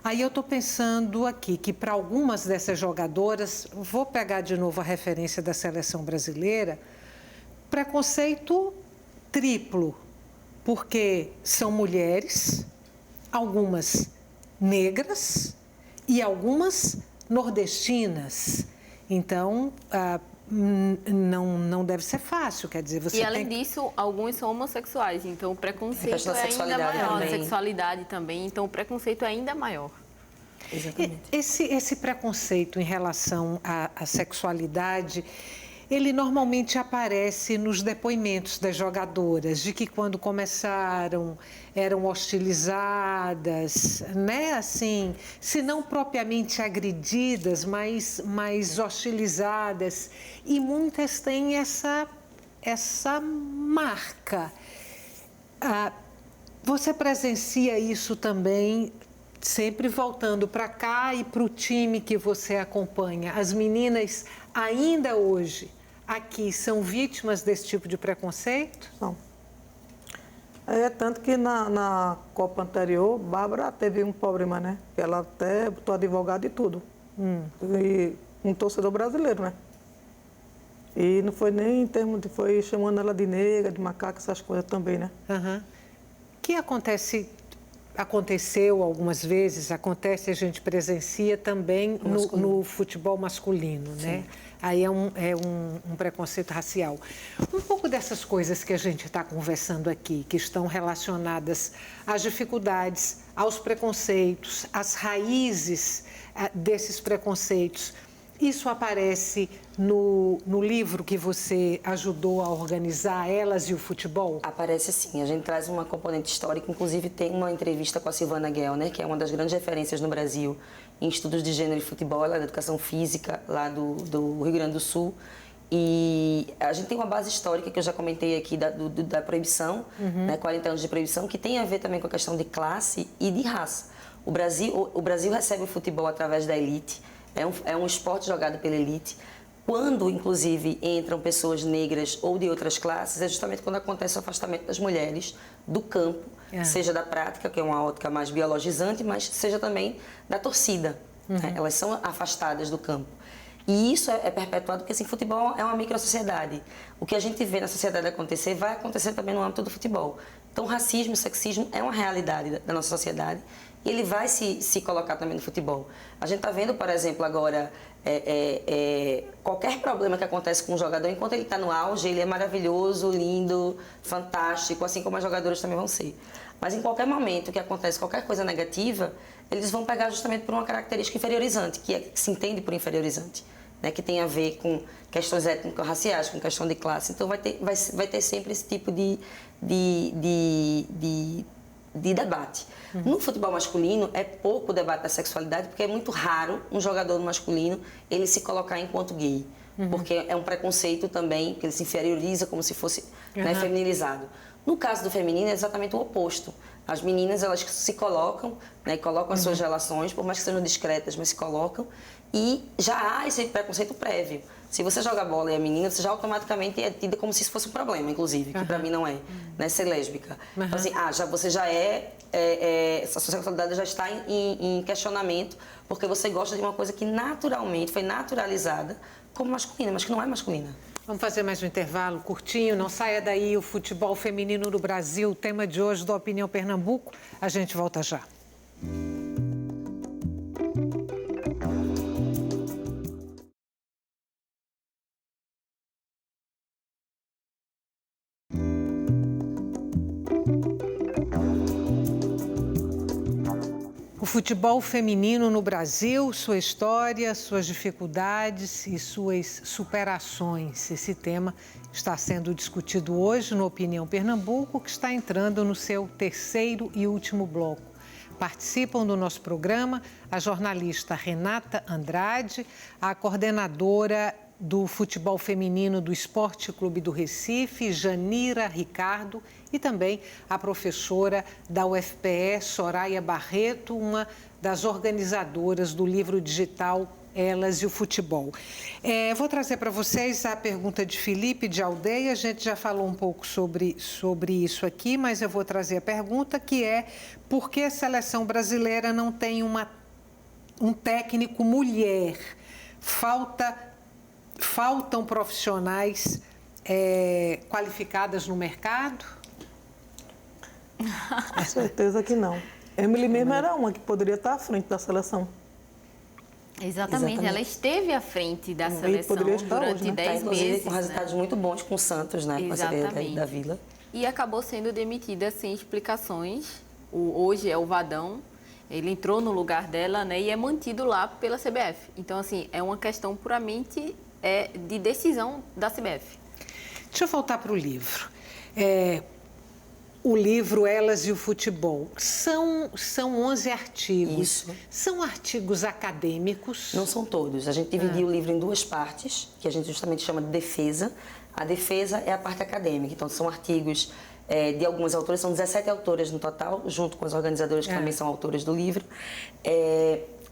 Aí eu estou pensando aqui que para algumas dessas jogadoras, vou pegar de novo a referência da seleção brasileira, preconceito triplo, porque são mulheres, algumas negras e algumas nordestinas. Então, não deve ser fácil, quer dizer, você E além disso, alguns são homossexuais, então o preconceito é ainda maior. A sexualidade também, então o preconceito é ainda maior. Exatamente. Esse preconceito em relação à sexualidade, ele normalmente aparece nos depoimentos das jogadoras, de que quando começaram eram hostilizadas, né? Assim, se não propriamente agredidas, mas hostilizadas. E muitas têm essa marca. Você presencia isso também, sempre voltando para cá e para o time que você acompanha. As meninas ainda hoje aqui são vítimas desse tipo de preconceito? Não. Tanto que na Copa anterior, Bárbara teve um problema, né? Ela até botou advogado e tudo. E um torcedor brasileiro, né? E não foi nem em termos de... Foi chamando ela de negra, de macaca, essas coisas também, né? Que aconteceu algumas vezes, acontece, a gente presencia também no futebol masculino, né? Aí é um preconceito racial. Um pouco dessas coisas que a gente está conversando aqui, que estão relacionadas às dificuldades, aos preconceitos, às raízes desses preconceitos, isso aparece no livro que você ajudou a organizar, Elas e o Futebol? Aparece sim. A gente traz uma componente histórica, inclusive tem uma entrevista com a Silvana Guelner, que é uma das grandes referências no Brasil em estudos de gênero e futebol, ela é da educação física lá do Rio Grande do Sul. E a gente tem uma base histórica que eu já comentei aqui da proibição, né, 40 anos de proibição, que tem a ver também com a questão de classe e de raça. O Brasil recebe o futebol através da elite. É um esporte jogado pela elite. Quando, inclusive, entram pessoas negras ou de outras classes, é justamente quando acontece o afastamento das mulheres do campo, seja da prática, que é uma ótica mais biologizante, mas seja também da torcida. Né? Elas são afastadas do campo. E isso é perpetuado porque, assim, futebol é uma microsociedade. O que a gente vê na sociedade acontecer, vai acontecer também no âmbito do futebol. Então, racismo e sexismo é uma realidade da nossa sociedade e ele vai se colocar também no futebol. A gente está vendo, por exemplo, agora, qualquer problema que acontece com um jogador, enquanto ele está no auge, ele é maravilhoso, lindo, fantástico, assim como as jogadoras também vão ser. Mas em qualquer momento que acontece qualquer coisa negativa, eles vão pegar justamente por uma característica inferiorizante, que se entende por inferiorizante, né, que tem a ver com questões étnico-raciais, com questão de classe. Então vai ter sempre esse tipo de debate. No futebol masculino é pouco o debate da sexualidade, porque é muito raro um jogador masculino ele se colocar enquanto gay, porque é um preconceito também, que ele se inferioriza como se fosse né, feminilizado. No caso do feminino é exatamente o oposto. As meninas, elas se colocam, né, colocam as suas relações, por mais que sejam discretas, mas se colocam, e já há esse preconceito prévio. Se você joga bola e é menina, você já automaticamente é tida como se isso fosse um problema, inclusive, que pra mim não é, né, ser lésbica. Então, assim, você já a sua sexualidade já está em questionamento, porque você gosta de uma coisa que naturalmente foi naturalizada como masculina, mas que não é masculina. Vamos fazer mais um intervalo curtinho, não saia daí, o futebol feminino no Brasil, o tema de hoje do Opinião Pernambuco. A gente volta já. O futebol feminino no Brasil, sua história, suas dificuldades e suas superações. Esse tema está sendo discutido hoje no Opinião Pernambuco, que está entrando no seu terceiro e último bloco. Participam do nosso programa a jornalista Renata Andrade, a coordenadora do futebol feminino do Esporte Clube do Recife, Janira Ricardo, e também a professora da UFPE, Soraya Barreto, uma das organizadoras do livro digital Elas e o Futebol. Vou trazer para vocês a pergunta de Felipe de Aldeia. A gente já falou um pouco sobre isso aqui, mas eu vou trazer a pergunta que é: por que a seleção brasileira não tem um técnico mulher? Faltam profissionais qualificadas no mercado? Com certeza que não. Emily mesmo era uma que poderia estar à frente da seleção. Exatamente. Ela esteve à frente da seleção durante hoje, né? 10 meses. Com resultados muito bons com o Santos, né? Exatamente. Da Vila. E acabou sendo demitida sem explicações. Hoje é o Vadão. Ele entrou no lugar dela, né? E é mantido lá pela CBF. Então, assim, é uma questão puramente de decisão da CBF. Deixa eu voltar para o livro. O livro Elas e o Futebol. São 11 artigos. Isso. São artigos acadêmicos? Não são todos. A gente dividiu o livro em duas partes, que a gente justamente chama de defesa. A defesa é a parte acadêmica. Então, são artigos de algumas autoras. São 17 autoras no total, junto com as organizadoras que também são autoras do livro.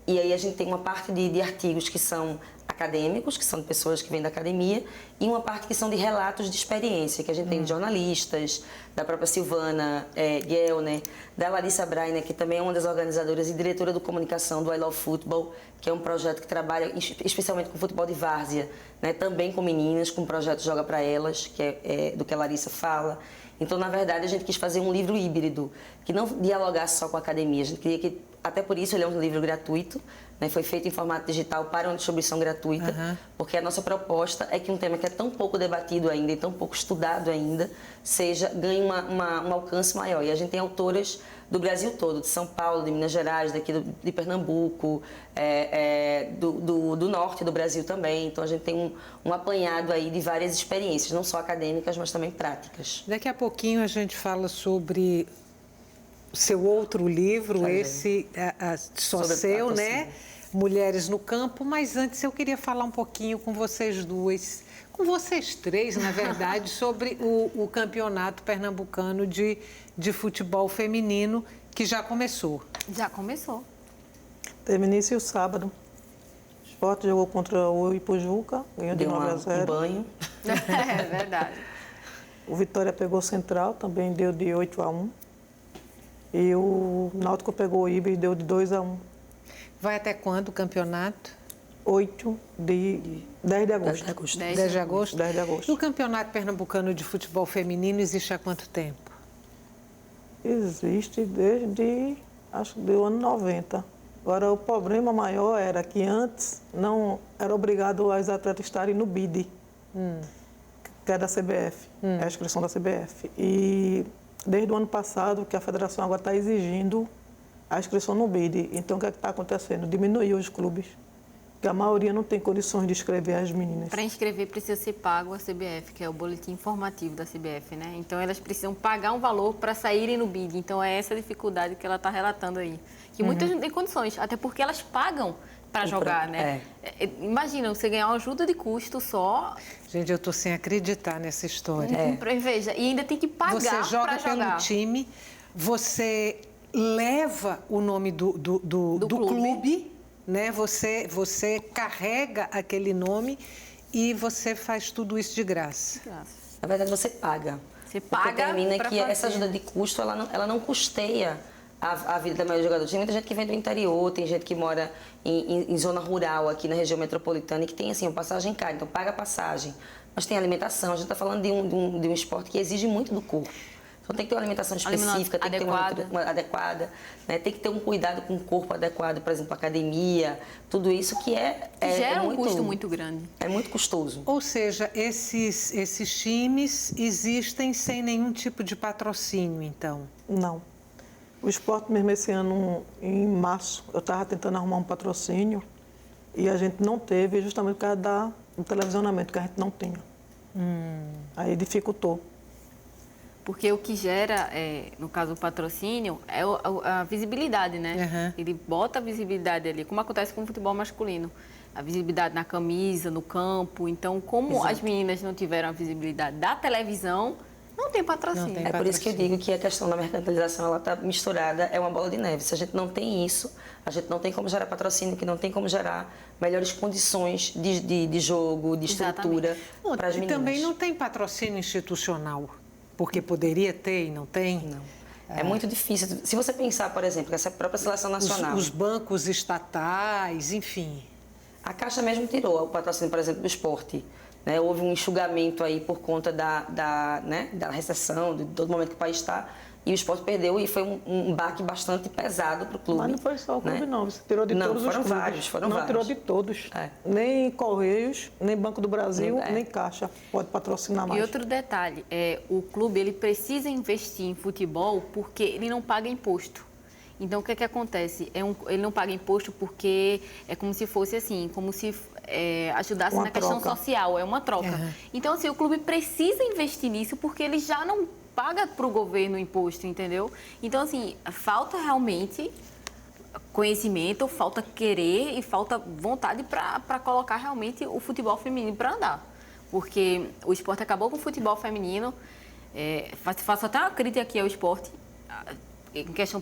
E aí a gente tem uma parte de artigos que são acadêmicos, que são de pessoas que vêm da academia, e uma parte que são de relatos de experiência, que a gente tem de jornalistas, da própria Silvana Guelner, da Larissa Brainer, que também é uma das organizadoras e diretora de comunicação do I Love Football, que é um projeto que trabalha especialmente com futebol de várzea, né? Também com meninas, com o projeto Joga Pra Elas, que é do que a Larissa fala. Então, na verdade, a gente quis fazer um livro híbrido, que não dialogasse só com a academia. A gente queria que, até por isso, ele é um livro gratuito, né? Foi feito em formato digital para uma distribuição gratuita, porque a nossa proposta é que um tema que é tão pouco debatido ainda e tão pouco estudado ainda, ganhe um alcance maior. E a gente tem autoras do Brasil todo, de São Paulo, de Minas Gerais, daqui de Pernambuco, do norte do Brasil também. Então, a gente tem um apanhado aí de várias experiências, não só acadêmicas, mas também práticas. Daqui a pouquinho a gente fala sobre o seu outro livro, esse só Sobre seu, patrocínio. né? Mulheres no Campo. Mas antes eu queria falar um pouquinho com vocês duas, com vocês três, na verdade, sobre o campeonato pernambucano de futebol feminino, que já começou. Já começou. Teve início sábado. O Sport jogou contra o Ipujuca, ganhou de Deu 9-0. um banho. É verdade. O Vitória pegou o Central, também deu de 8-1. E o Náutico pegou o Ibis, deu de 2-1. Vai até quando o campeonato? 10 de agosto. 10 de agosto? 10 de agosto. E o campeonato pernambucano de futebol feminino existe há quanto tempo? Existe desde, acho que do ano 90. Agora, o problema maior era que antes não era obrigado as atletas estarem no BID, que é da CBF, é a inscrição da CBF. E desde o ano passado que a federação agora está exigindo a inscrição no BID. Então, o que é que está acontecendo? Diminuiu os clubes, que a maioria não tem condições de inscrever as meninas. Para inscrever precisa ser pago a CBF, que é o boletim informativo da CBF, né? Então elas precisam pagar um valor para saírem no BID. Então é essa a dificuldade que ela está relatando aí. Que muitas não têm condições, até porque elas pagam para jogar, né? Imagina, você ganhar uma ajuda de custo só. Gente, eu estou sem acreditar nessa história. Veja, e ainda tem que pagar Você para joga jogar. pelo time, você leva o nome do clube, né? Você carrega aquele nome e você faz tudo isso de graça. Na verdade, você paga. Você Porque paga termina pra que fazer. essa ajuda de custo, ela não custeia a vida da maioria dos jogadores. Tem muita gente que vem do interior, tem gente que mora em zona rural, aqui na região metropolitana, e que tem, assim, uma passagem cara, então paga a passagem. Mas tem alimentação, a gente está falando de um esporte que exige muito do corpo. Então tem que ter uma alimentação específica, tem que ter uma adequada, né? Tem que ter um cuidado com o corpo adequado, por exemplo, academia, tudo isso que gera um custo muito grande. É muito custoso. Ou seja, esses times existem sem nenhum tipo de patrocínio, então? Não. O Sport mesmo esse ano, em março, eu estava tentando arrumar um patrocínio e a gente não teve, justamente por causa do televisionamento, que a gente não tinha. Aí dificultou. Porque o que gera, no caso o patrocínio, é a visibilidade, né? Ele bota a visibilidade ali, como acontece com o futebol masculino. A visibilidade na camisa, no campo. Então, como as meninas não tiveram a visibilidade da televisão, não tem patrocínio. Não tem. É por isso que eu digo que a questão da mercantilização, ela está misturada, é uma bola de neve. Se a gente não tem isso, a gente não tem como gerar patrocínio, que não tem como gerar melhores condições de jogo, de estrutura para as E meninas. também não tem patrocínio institucional, porque poderia ter e não tem? Não. É muito difícil. Se você pensar, por exemplo, que essa própria seleção nacional... Os bancos estatais, enfim. A Caixa mesmo tirou o patrocínio, por exemplo, do esporte. Né? Houve um enxugamento aí por conta da recessão, de todo momento que o país está, e o esporte perdeu e foi um baque bastante pesado para o clube. Mas não foi só o clube, né? não. Você tirou de Não, todos os foram clubes. vários, foram não, vários. tirou de todos. É. Nem Correios, nem Banco do Brasil, nem Caixa pode patrocinar mais. E outro detalhe, o clube ele precisa investir em futebol porque ele não paga imposto. Então, o que é que acontece? Ele não paga imposto porque é como se fosse assim, como se ajudasse na questão social, é uma troca. Então, assim, o clube precisa investir nisso porque ele já não paga para o governo imposto, entendeu? Então, assim, falta realmente conhecimento, falta querer e falta vontade para colocar realmente o futebol feminino para andar. Porque o esporte acabou com o futebol feminino. Faço até uma crítica aqui ao esporte,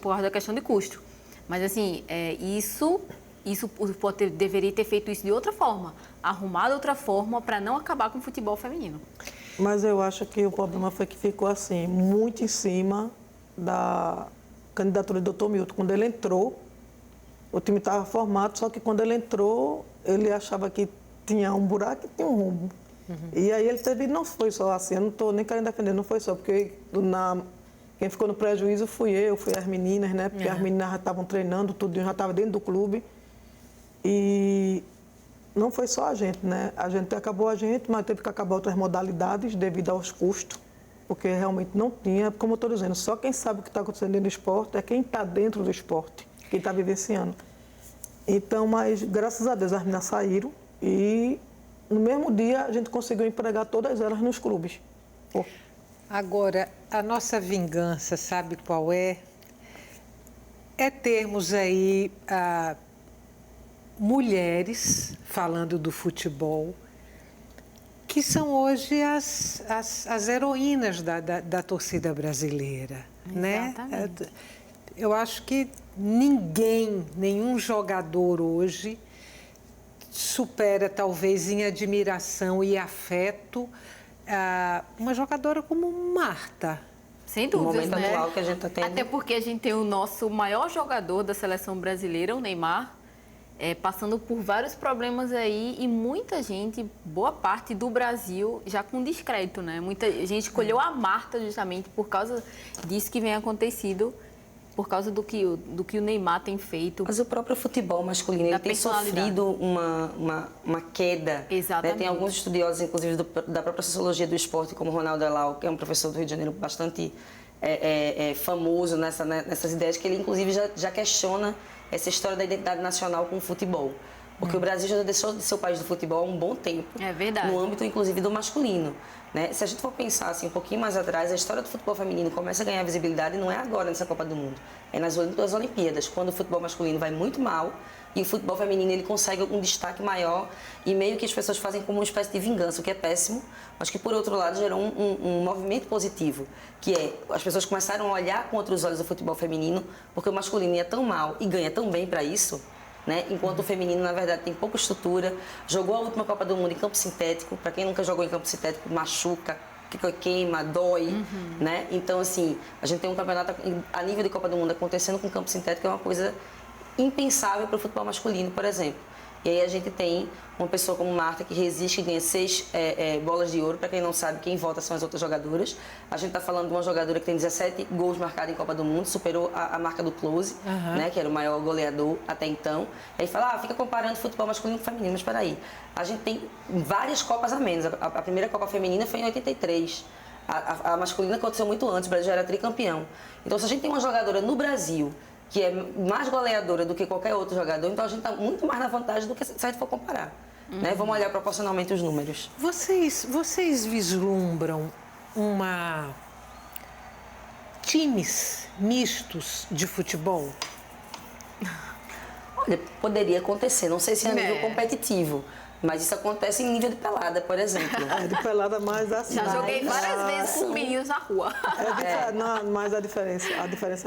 por causa da questão de custo. Mas, assim, isso isso o esporte deveria ter feito isso de outra forma, arrumado outra forma para não acabar com o futebol feminino. Mas eu acho que o problema foi que ficou assim, muito em cima da candidatura do Dr. Milton. Quando ele entrou, o time estava formado, só que quando ele entrou, ele achava que tinha um buraco e tinha um rumo. E aí ele teve, não foi só assim, eu não estou nem querendo defender, não foi só, porque quem ficou no prejuízo fui as meninas, né? Porque as meninas já estavam treinando, tudo já estava dentro do clube. E não foi só a gente, né? Acabou a gente, mas teve que acabar outras modalidades devido aos custos, porque realmente não tinha, como eu estou dizendo, só quem sabe o que está acontecendo dentro do esporte é quem está dentro do esporte, quem está vivenciando. Então, mas graças a Deus as meninas saíram e no mesmo dia a gente conseguiu empregar todas elas nos clubes. Agora, a nossa vingança, sabe qual é? É termos aí mulheres, falando do futebol, que são hoje as heroínas da torcida brasileira. Exatamente. Né? Eu acho que nenhum jogador hoje supera, talvez, em admiração e afeto, uma jogadora como Marta. Sem dúvidas, momento né? atual que a gente tá tendo. Até porque a gente tem o nosso maior jogador da seleção brasileira, o Neymar, passando por vários problemas aí e muita gente, boa parte do Brasil, já com descrédito, né? Muita gente escolheu a Marta justamente por causa disso que vem acontecido, por causa do que o Neymar tem feito. Mas o próprio futebol masculino ele tem sofrido uma queda. Exatamente. Né? Tem alguns estudiosos, inclusive, da própria sociologia do esporte, como Ronaldo Elau, que é um professor do Rio de Janeiro bastante famoso nessas ideias, que ele, inclusive, já questiona essa história da identidade nacional com o futebol. Porque o Brasil já deixou de ser o país do futebol há um bom tempo. É verdade. No âmbito, inclusive, do masculino. Né? Se a gente for pensar assim, um pouquinho mais atrás, a história do futebol feminino começa a ganhar visibilidade não é agora nessa Copa do Mundo. É nas Olimpíadas, quando o futebol masculino vai muito mal e o futebol feminino ele consegue um destaque maior e meio que as pessoas fazem como uma espécie de vingança, o que é péssimo, mas que, por outro lado, gerou um movimento positivo, que é as pessoas começaram a olhar com outros olhos o futebol feminino, porque o masculino ia tão mal e ganha tão bem para isso, né? Enquanto o feminino, na verdade, tem pouca estrutura. Jogou a última Copa do Mundo em campo sintético. Para quem nunca jogou em campo sintético, machuca, queima, dói. Né? Então, assim, a gente tem um campeonato a nível de Copa do Mundo acontecendo com campo sintético, é uma coisa impensável para o futebol masculino, por exemplo. E aí a gente tem uma pessoa como Marta que resiste e ganha 6 bolas de ouro. Para quem não sabe, quem vota são as outras jogadoras. A gente está falando de uma jogadora que tem 17 gols marcados em Copa do Mundo, superou a marca do Close, né, que era o maior goleador até então. Aí fala, fica comparando futebol masculino com feminino. Mas espera aí, a gente tem várias Copas a menos. A primeira Copa feminina foi em 83. A masculina aconteceu muito antes, o Brasil já era tricampeão. Então, se a gente tem uma jogadora no Brasil que é mais goleadora do que qualquer outro jogador, então a gente está muito mais na vantagem do que se a gente for comparar. Né? Vamos olhar proporcionalmente os números. Vocês vislumbram times mistos de futebol? Olha, poderia acontecer, não sei se é a nível competitivo, mas isso acontece em nível de pelada, por exemplo. De pelada mais assim. Já joguei várias vezes com meninos na rua. Não, mas a diferença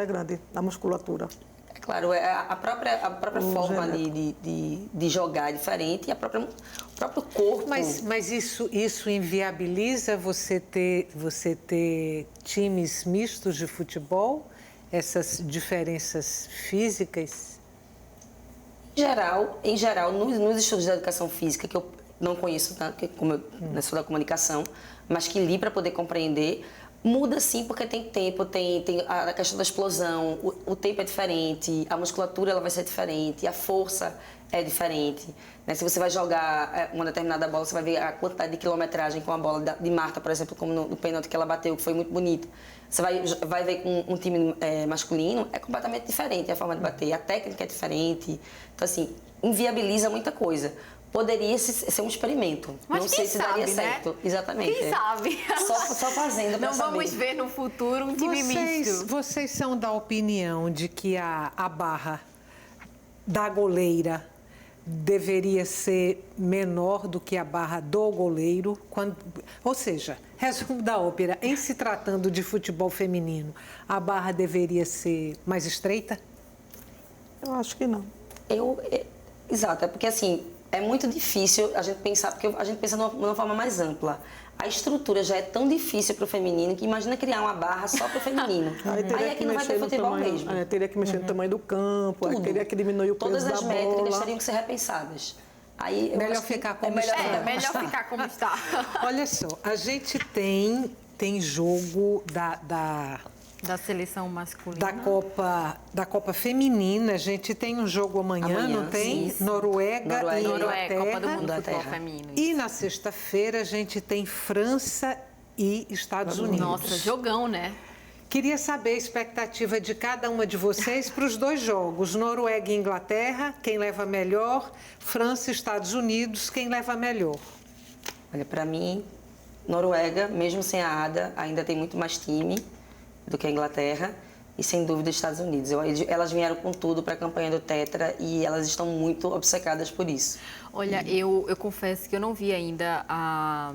é grande na musculatura. É claro, a própria forma de jogar é diferente e o próprio corpo. Mas isso inviabiliza você ter times mistos de futebol? Essas diferenças físicas? Em geral, nos estudos de educação física, que eu não conheço tanto, como eu sou da comunicação, mas que li para poder compreender, muda sim, porque tem tempo, tem a questão da explosão, o tempo é diferente, a musculatura ela vai ser diferente, a força é diferente. Né? Se você vai jogar uma determinada bola, você vai ver a quantidade de quilometragem com a bola de Marta, por exemplo, como no pênalti que ela bateu, que foi muito bonito. Você vai ver com um time masculino, é completamente diferente a forma de bater, a técnica é diferente. Então, assim, inviabiliza muita coisa. Poderia ser um experimento. Mas não sei se daria certo. Né? Exatamente. Quem sabe? Só fazendo para Não vamos ver no futuro um time misto. Vocês são da opinião de que a barra da goleira deveria ser menor do que a barra do goleiro? Ou seja, resumo da ópera, em se tratando de futebol feminino, a barra deveria ser mais estreita? Eu acho que não. Exato, é porque assim, é muito difícil a gente pensar, porque a gente pensa de uma forma mais ampla. A estrutura já é tão difícil para o feminino que imagina criar uma barra só para o feminino. Aí é que não vai ter futebol mesmo. Teria que mexer no tamanho do campo, aí teria que diminuir o peso da bola. Todas as métricas teriam que ser repensadas. Aí eu Melhor acho que ficar como melhor está. Melhor ficar como está. Olha só, a gente tem jogo Da seleção masculina. da Copa Feminina. A gente tem um jogo amanhã, não tem? isso. Noruega e Noruega, Copa do Mundo de Inglaterra. Futebol Feminino. E na sexta-feira a gente tem França e Estados Unidos. Nossa, jogão, né? Queria saber a expectativa de cada uma de vocês para os dois jogos. Noruega e Inglaterra, quem leva melhor? França e Estados Unidos, quem leva melhor? Olha, para mim, Noruega, mesmo sem a Ada, ainda tem muito mais time do que a Inglaterra e, sem dúvida, Estados Unidos. Elas vieram com tudo para a campanha do Tetra e elas estão muito obcecadas por isso. Olha, eu confesso que eu não vi ainda a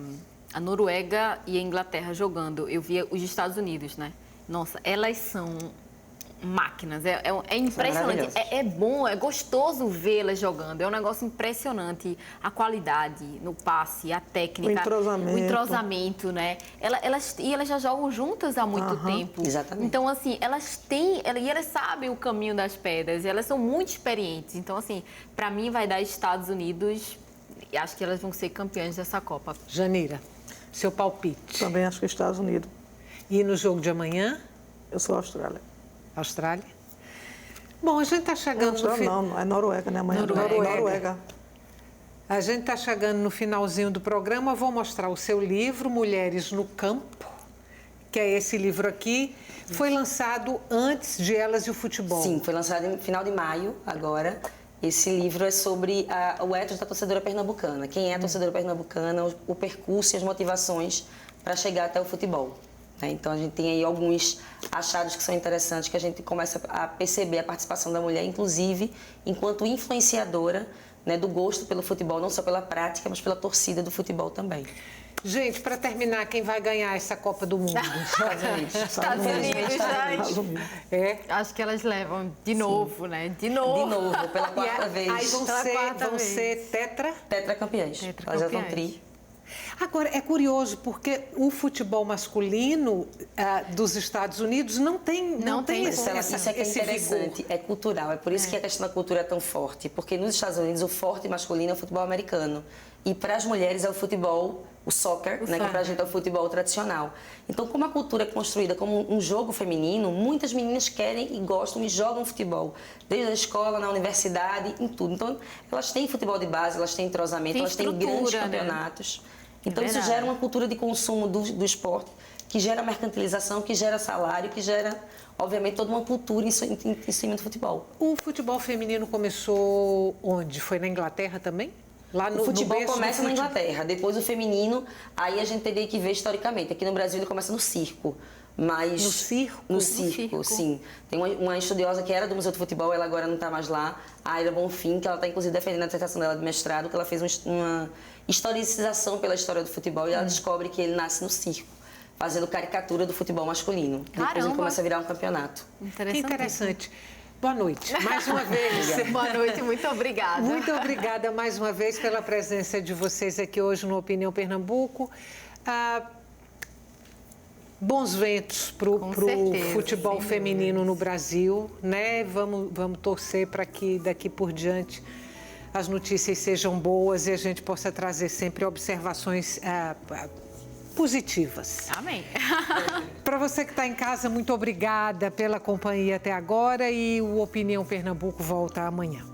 Noruega e a Inglaterra jogando. Eu vi os Estados Unidos, né? Nossa, elas são máquinas. É impressionante. É bom, é gostoso vê-las jogando. É um negócio impressionante. A qualidade no passe, a técnica. O entrosamento, né? Elas já jogam juntas há muito tempo. Exatamente. Então, assim, e elas sabem o caminho das pedras. Elas são muito experientes. Então, assim, para mim vai dar Estados Unidos. E acho que elas vão ser campeãs dessa Copa. Janira, seu palpite. Também acho que Estados Unidos. E no jogo de amanhã? Eu sou Austrália. Austrália? Bom, a gente está chegando no final. Não, é Noruega, né? Amanhã Noruega. A gente está chegando no finalzinho do programa. Vou mostrar o seu livro, Mulheres no Campo, que é esse livro aqui. Foi lançado antes de Elas e o Futebol. Sim, foi lançado no final de maio, agora. Esse livro é sobre o ethos da torcedora pernambucana. Quem é a torcedora pernambucana, o percurso e as motivações para chegar até o futebol. Então, a gente tem aí alguns achados que são interessantes, que a gente começa a perceber a participação da mulher, inclusive, enquanto influenciadora, né, do gosto pelo futebol, não só pela prática, mas pela torcida do futebol também. Gente, para terminar, quem vai ganhar essa Copa do Mundo? Estados Unidos, É? Acho que elas levam de novo, né? De novo. De novo, pela quarta vez. Aí vão ser tetracampeãs. Elas já estão tri. Agora, é curioso, porque o futebol masculino dos Estados Unidos não tem Isso é que é interessante, vigor. é cultural. É por isso que a questão da cultura é tão forte. Porque nos Estados Unidos o forte masculino é o futebol americano. E para as mulheres é o futebol, o soccer, né, que para a gente é o futebol tradicional. Então, como a cultura é construída como um jogo feminino, muitas meninas querem e gostam e jogam futebol. Desde a escola, na universidade, em tudo. Então, elas têm futebol de base, elas têm entrosamento, elas têm grandes campeonatos. Né? Então, isso gera uma cultura de consumo do esporte, que gera mercantilização, que gera salário, que gera, obviamente, toda uma cultura em cima do futebol. O futebol feminino começou onde? Foi na Inglaterra também? O futebol começa na Inglaterra, depois o feminino, aí a gente teria que ver historicamente. Aqui no Brasil ele começa no circo. Mas no circo? No circo, sim. Tem uma estudiosa que era do Museu do Futebol, ela agora não está mais lá, a Aira Bonfim, que ela está inclusive defendendo a dissertação dela de mestrado, que ela fez uma historicização pela história do futebol e ela descobre que ele nasce no circo, fazendo caricatura do futebol masculino. Caramba. Depois ele começa a virar um campeonato. Interessante. Boa noite, mais uma vez. Boa noite, muito obrigada. Muito obrigada mais uma vez pela presença de vocês aqui hoje no Opinião Pernambuco. Bons ventos para o futebol feminino no Brasil, né? Vamos torcer para que daqui por diante as notícias sejam boas e a gente possa trazer sempre observações positivas. Amém. Para você que está em casa, muito obrigada pela companhia até agora e o Opinião Pernambuco volta amanhã.